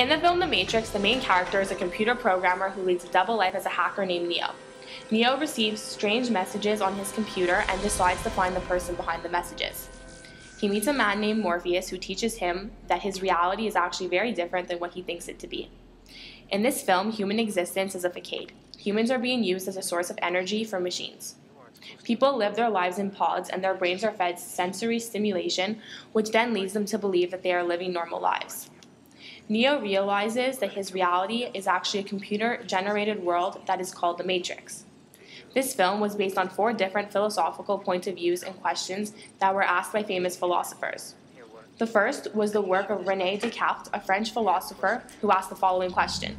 In the film The Matrix, the main character is a computer programmer who leads a double life as a hacker named Neo. Neo receives strange messages on his computer and decides to find the person behind the messages. He meets a man named Morpheus who teaches him that his reality is actually very different than what he thinks it to be. In this film, human existence is a facade. Humans are being used as a source of energy for machines. People live their lives in pods and their brains are fed sensory stimulation, which then leads them to believe that they are living normal lives. Neo realizes that his reality is actually a computer-generated world that is called the Matrix. This film was based on 4 different philosophical points of views and questions that were asked by famous philosophers. The first was the work of René Descartes, a French philosopher, who asked the following question: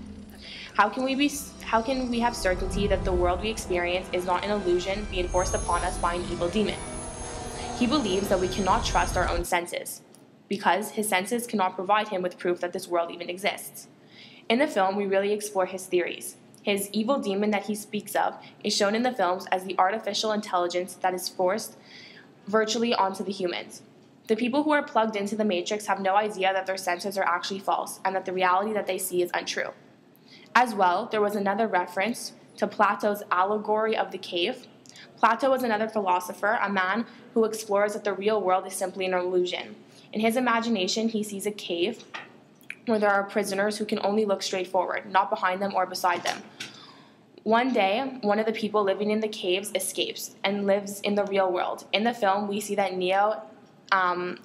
How can we have certainty that the world we experience is not an illusion being forced upon us by an evil demon? He believes that we cannot trust our own senses, because his senses cannot provide him with proof that this world even exists. In the film, we really explore his theories. His evil demon that he speaks of is shown in the films as the artificial intelligence that is forced virtually onto the humans. The people who are plugged into the Matrix have no idea that their senses are actually false and that the reality that they see is untrue. As well, there was another reference to Plato's allegory of the cave. Plato was another philosopher, a man who explores that the real world is simply an illusion. In his imagination, he sees a cave where there are prisoners who can only look straight forward, not behind them or beside them. One day, one of the people living in the caves escapes and lives in the real world. In the film, we see that Neo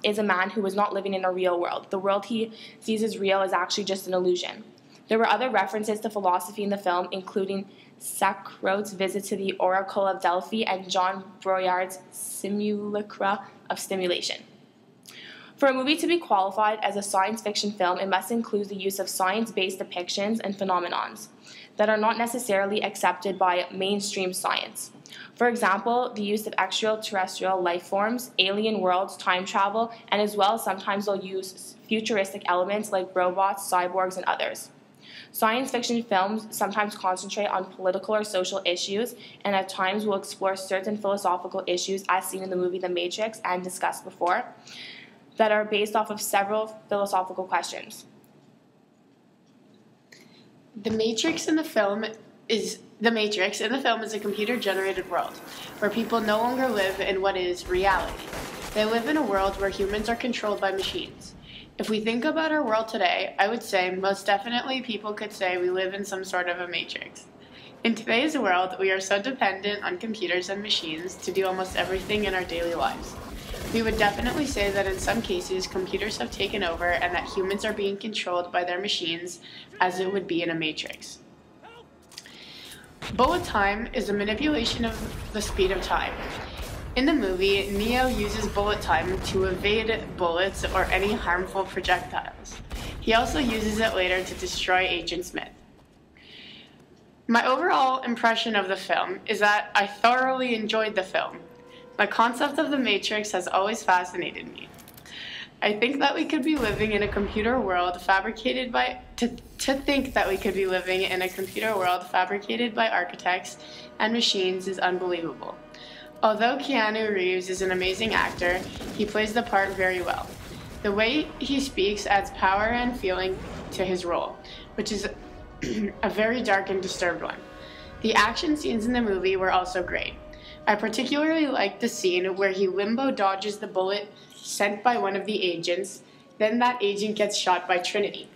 is a man who is not living in a real world. The world he sees as real is actually just an illusion. There were other references to philosophy in the film, including Socrates' visit to the Oracle of Delphi and John Broyard's Simulacra of Stimulation. For a movie to be qualified as a science fiction film, it must include the use of science-based depictions and phenomenons that are not necessarily accepted by mainstream science. For example, the use of extraterrestrial life forms, alien worlds, time travel, and as well sometimes they'll use futuristic elements like robots, cyborgs, and others. Science fiction films sometimes concentrate on political or social issues, and at times will explore certain philosophical issues as seen in the movie The Matrix and discussed before, that are based off of several philosophical questions. The Matrix in the film is a computer-generated world where people no longer live in what is reality. They live in a world where humans are controlled by machines. If we think about our world today, I would say most definitely people could say we live in some sort of a matrix. In today's world, we are so dependent on computers and machines to do almost everything in our daily lives. We would definitely say that in some cases, computers have taken over and that humans are being controlled by their machines as it would be in a matrix. Bullet time is a manipulation of the speed of time. In the movie, Neo uses bullet time to evade bullets or any harmful projectiles. He also uses it later to destroy Agent Smith. My overall impression of the film is that I thoroughly enjoyed the film. The concept of the Matrix has always fascinated me. I think that we could be living in a computer world fabricated by architects and machines is unbelievable. Although Keanu Reeves is an amazing actor, he plays the part very well. The way he speaks adds power and feeling to his role, which is a very dark and disturbed one. The action scenes in the movie were also great. I particularly liked the scene where he limbo dodges the bullet sent by one of the agents, then that agent gets shot by Trinity.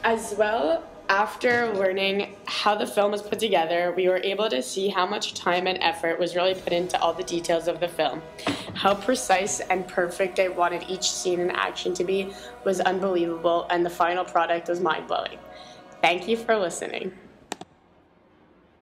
As well, after learning how the film was put together, we were able to see how much time and effort was really put into all the details of the film. How precise and perfect I wanted each scene and action to be was unbelievable, and the final product was mind-blowing. Thank you for listening.